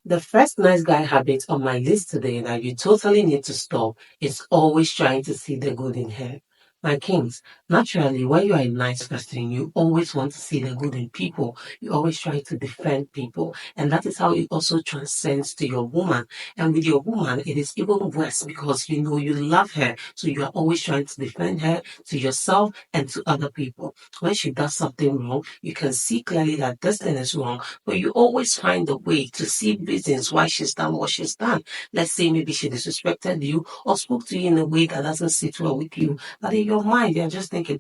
The first nice guy habit on my list today that you totally need to stop is always trying to see the good in her. My kings, naturally, when you are a nice person, you always want to see the good in people. You always try to defend people. And that is how it also transcends to your woman. And with your woman, it is even worse because you know you love her. So you are always trying to defend her to yourself and to other people. When she does something wrong, you can see clearly that this thing is wrong, but you always find a way to see reasons why she's done what she's done. Let's say maybe she disrespected you or spoke to you in a way that doesn't sit well with you. But in your mind, you're just thinking,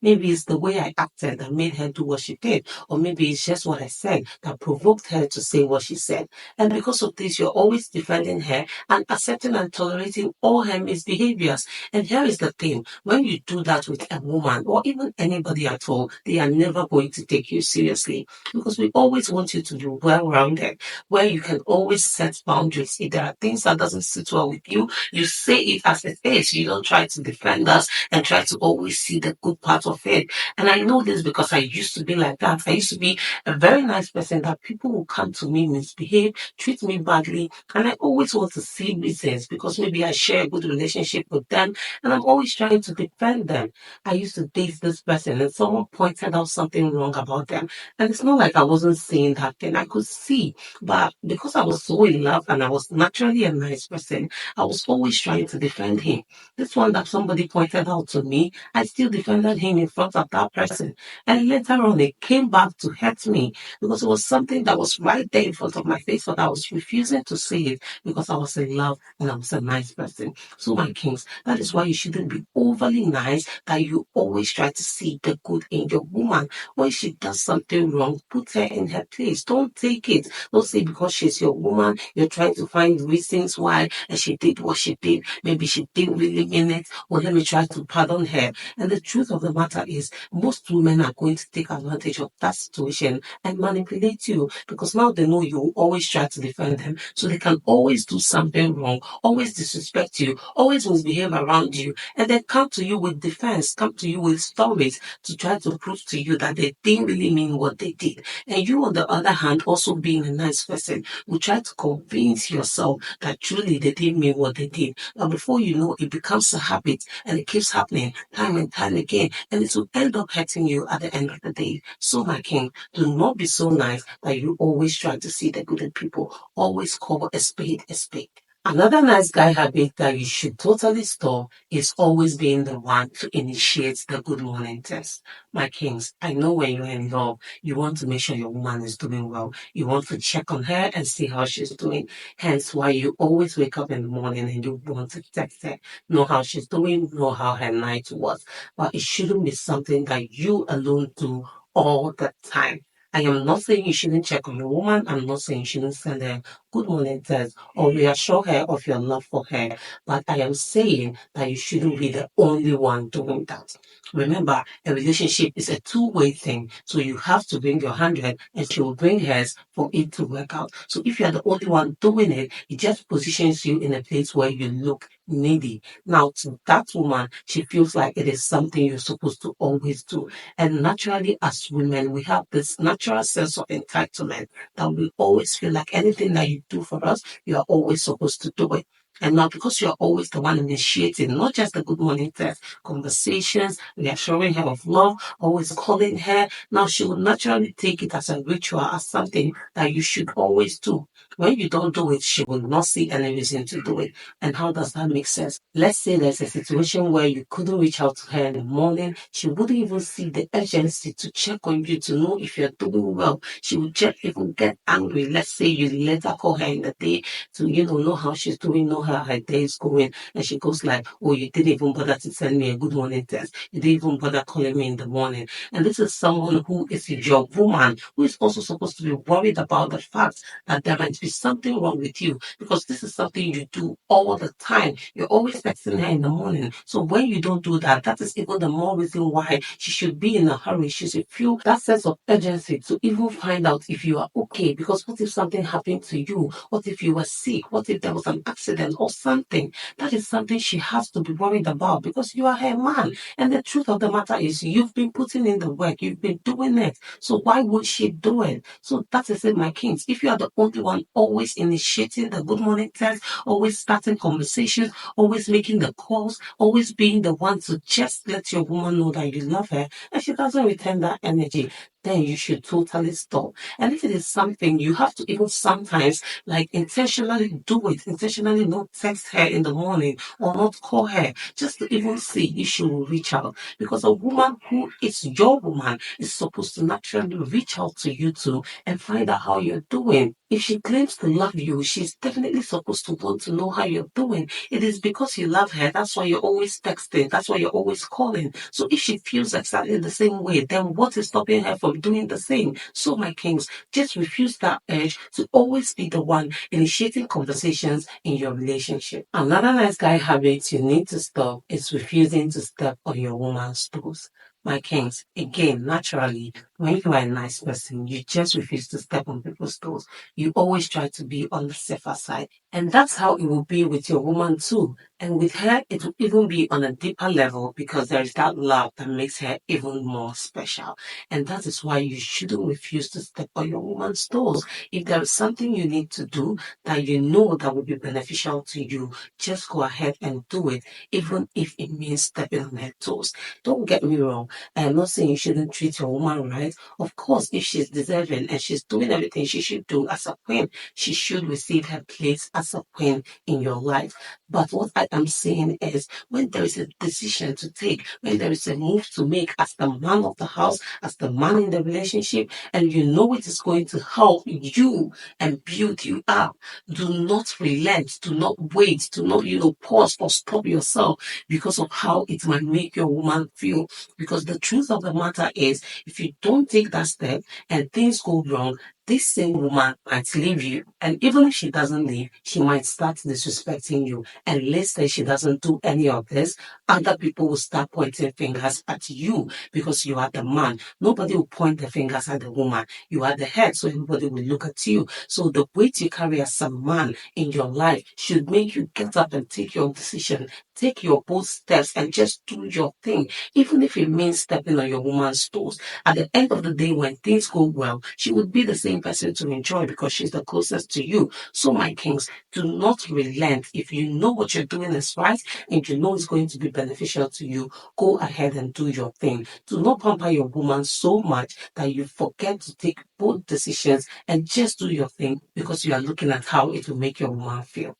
maybe it's the way I acted that made her do what she did. Or maybe it's just what I said that provoked her to say what she said. And because of this, you're always defending her and accepting and tolerating all her misbehaviors. And here is the thing, when you do that with a woman or even anybody at all, they are never going to take you seriously because we always want you to be well-rounded, where you can always set boundaries. If there are things that doesn't sit well with you, you say it as it is. You don't try to defend us and try to always see the good part of it. And I know this because I used to be like that. I used to be a very nice person that people will come to me, misbehave, treat me badly, and I always want to see reasons because maybe I share a good relationship with them, and I'm always trying to defend them. I used to date this person, and someone pointed out something wrong about them. And it's not like I wasn't seeing that thing. I could see. But because I was so in love and I was naturally a nice person, I was always trying to defend him. This one that somebody pointed out to me, I still defended him in front of that person. And later on, it came back to hurt me because it was something that was right there in front of my face, but I was refusing to say it because I was in love and I was a nice person. So, my kings, that is why you shouldn't be overly nice, that you always try to see the good in your woman. When she does something wrong, put her in her place. Don't take it. Don't say because she's your woman, you're trying to find reasons why and she did what she did. Maybe she didn't really mean it. Well, let me try to pardon her. And the truth of the matter is, most women are going to take advantage of that situation and manipulate you because now they know you always try to defend them. So they can always do something wrong, always disrespect you, always misbehave around you, and then come to you with defense, come to you with stories to try to prove to you that they didn't really mean what they did. And you, on the other hand, also being a nice person, will try to convince yourself that truly they didn't mean what they did. But before you know, it becomes a habit and it keeps happening time and time again. And it will end up hurting you at the end of the day. So, my king, do not be so nice that you always try to see the good in people. Always call a spade a spade. Another nice guy habit that you should totally stop is always being the one to initiate the good morning test. My kings, I know when you're in love, you want to make sure your woman is doing well. You want to check on her and see how she's doing. Hence why you always wake up in the morning and you want to text her, know how she's doing, know how her night was. But it shouldn't be something that you alone do all the time. I am not saying you shouldn't check on your woman. I'm not saying you shouldn't send her good morning text or reassure her of your love for her. But I am saying that you shouldn't be the only one doing that. Remember, a relationship is a two-way thing. So you have to bring your 100 and she will bring hers for it to work out. So if you are the only one doing it, it just positions you in a place where you look needy. Now, to that woman, she feels like it is something you're supposed to always do. And naturally, as women, we have this natural sense of entitlement that we always feel like anything that you do for us, you are always supposed to do it. And now, because you're always the one initiating, not just the good morning text, conversations, reassuring her of love, always calling her, now she will naturally take it as a ritual, as something that you should always do. When you don't do it, she will not see any reason to do it. And how does that make sense? Let's say there's a situation where you couldn't reach out to her in the morning. She wouldn't even see the urgency to check on you to know if you're doing well. She would just even get angry. Let's say you later call her in the day to, know how she's doing, know how her day is going. And she goes like, oh, you didn't even bother to send me a good morning text. You didn't even bother calling me in the morning. And this is someone who is your woman, who is also supposed to be worried about the fact that there might be something wrong with you because this is something you do all the time. You're always texting her in the morning. So when you don't do that, that is even the more reason why she should be in a hurry. She should feel that sense of urgency to even find out if you are okay. Because what if something happened to you? What if you were sick? What if there was an accident? disrespected or something, that is something she has to be worried about because you are her man. And the truth of the matter is, you've been putting in the work, you've been doing it. So why would she do it? So that is it, my kings. If you are the only one always initiating the good morning text, always starting conversations, always making the calls, always being the one to just let your woman know that you love her, and she doesn't return that energy, then you should totally stop. And if it is something you have to even sometimes like intentionally do it, intentionally not text her in the morning or not call her, just to even see if she will reach out. Because a woman who is your woman is supposed to naturally reach out to you too and find out how you're doing. If she claims to love you, she's definitely supposed to want to know how you're doing. It is because you love her. That's why you're always texting. That's why you're always calling. So if she feels exactly the same way, then what is stopping her from doing the same? So, my kings, just refuse that urge to always be the one initiating conversations in your relationship. Another nice guy habit you need to stop is refusing to step on your woman's toes. My kings, again, naturally, when you are a nice person, you just refuse to step on people's toes. You always try to be on the safer side. And that's how it will be with your woman too. And with her, it will even be on a deeper level because there is that love that makes her even more special. And that is why you shouldn't refuse to step on your woman's toes. If there is something you need to do that you know that will be beneficial to you, just go ahead and do it, even if it means stepping on her toes. Don't get me wrong. I am not saying you shouldn't treat your woman right. Of course, if she's deserving and she's doing everything she should do as a queen, she should receive her place as a queen in your life. But what I am saying is, when there is a decision to take, when there is a move to make as the man of the house, as the man in the relationship, and you know it is going to help you and build you up, do not relent, do not wait, do not, pause or stop yourself because of how it might make your woman feel. Because the truth of the matter is, if you don't take that step and things go wrong, this same woman might leave you. And even if she doesn't leave, she might start disrespecting you. And let's say she doesn't do any of this, other people will start pointing fingers at you because you are the man. Nobody will point the fingers at the woman. You are the head, so everybody will look at you. So the weight you carry as a man in your life should make you get up and take your decision, take your bold steps, and just do your thing, even if it means stepping on your woman's toes. At the end of the day, when things go well, she would be the same person to enjoy because she's the closest to you. So, my kings, do not relent. If you know what you're doing is right and you know it's going to be beneficial to you, go ahead and do your thing. Do not pamper your woman so much that you forget to take bold decisions and just do your thing because you are looking at how it will make your woman feel.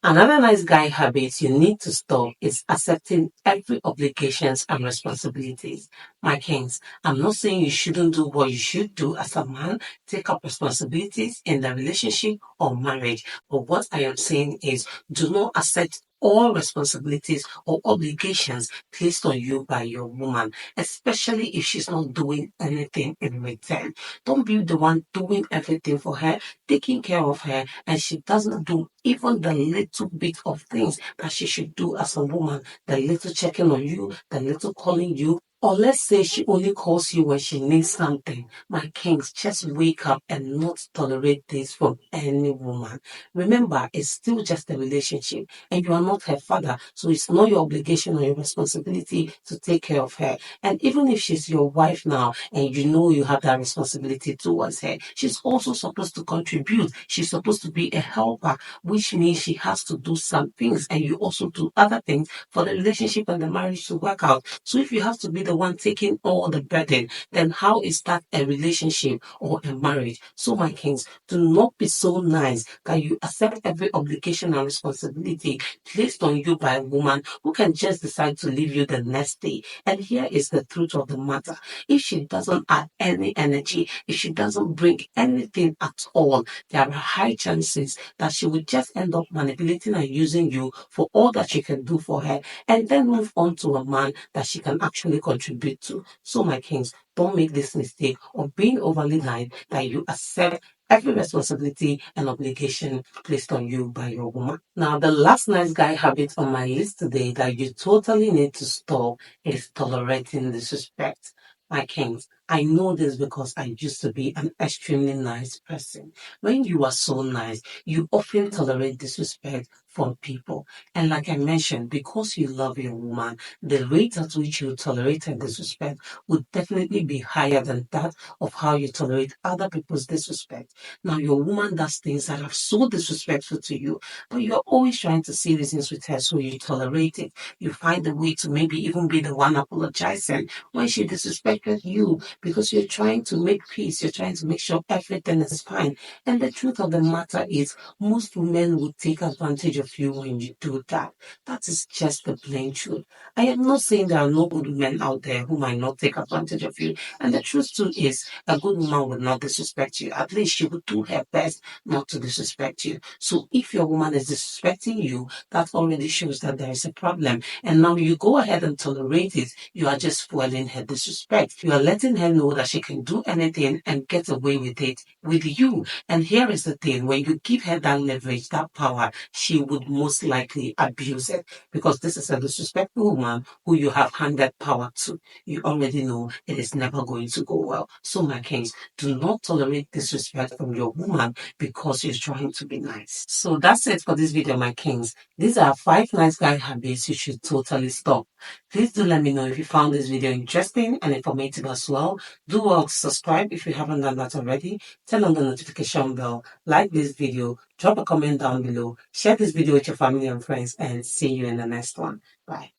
Another nice guy habit you need to stop is accepting every obligations and responsibilities. My kings, I'm not saying you shouldn't do what you should do as a man, take up responsibilities in the relationship or marriage. But what I am saying is, do not accept all responsibilities or obligations placed on you by your woman, especially if she's not doing anything in return. Don't be the one doing everything for her, taking care of her, and she doesn't do even the little bit of things that she should do as a woman, the little checking on you, the little calling you. Or let's say she only calls you when she needs something. My kings, just wake up and not tolerate this from any woman. Remember, it's still just a relationship and you are not her father. So it's not your obligation or your responsibility to take care of her. And even if she's your wife now and you know you have that responsibility towards her, she's also supposed to contribute. She's supposed to be a helper, which means she has to do some things and you also do other things for the relationship and the marriage to work out. So if you have to be the one taking all the burden, then how is that a relationship or a marriage? So my kings, do not be so nice that you accept every obligation and responsibility placed on you by a woman who can just decide to leave you the next day. And here is the truth of the matter. If she doesn't add any energy, if she doesn't bring anything at all, there are high chances that she will just end up manipulating and using you for all that she can do for her and then move on to a man that she can actually contribute to. So, my kings, don't make this mistake of being overly nice that you accept every responsibility and obligation placed on you by your woman. Now, the last nice guy habit on my list today that you totally need to stop is tolerating disrespect. My kings, I know this because I used to be an extremely nice person. When you are so nice, you often tolerate disrespect from people. And like I mentioned, because you love your woman, the rate at which you tolerate her disrespect would definitely be higher than that of how you tolerate other people's disrespect. Now, your woman does things that are so disrespectful to you, but you're always trying to see reasons with her, so you tolerate it. You find a way to maybe even be the one apologizing when she disrespected you because you're trying to make peace, you're trying to make sure everything is fine. And the truth of the matter is, most women will take advantage of you when you do that. That is just the plain truth. I am not saying there are no good men out there who might not take advantage of you. And the truth too is, a good woman would not disrespect you. At least she would do her best not to disrespect you. So if your woman is disrespecting you, that already shows that there is a problem. And now you go ahead and tolerate it. You are just fueling her disrespect. You are letting her know that she can do anything and get away with it with you. And here is the thing, when you give her that leverage, that power, she would most likely abuse it, because this is a disrespectful woman who you have handed power to. You already know it is never going to go well. So my kings, do not tolerate disrespect from your woman because she's trying to be nice. So that's it for this video, my kings. These are 5 nice guy habits you should totally stop. Please do let me know if you found this video interesting and informative as well. Do well to subscribe if you haven't done that already. Turn on the notification bell, like this video, drop a comment down below, share this video with your family and friends, and see you in the next one. Bye.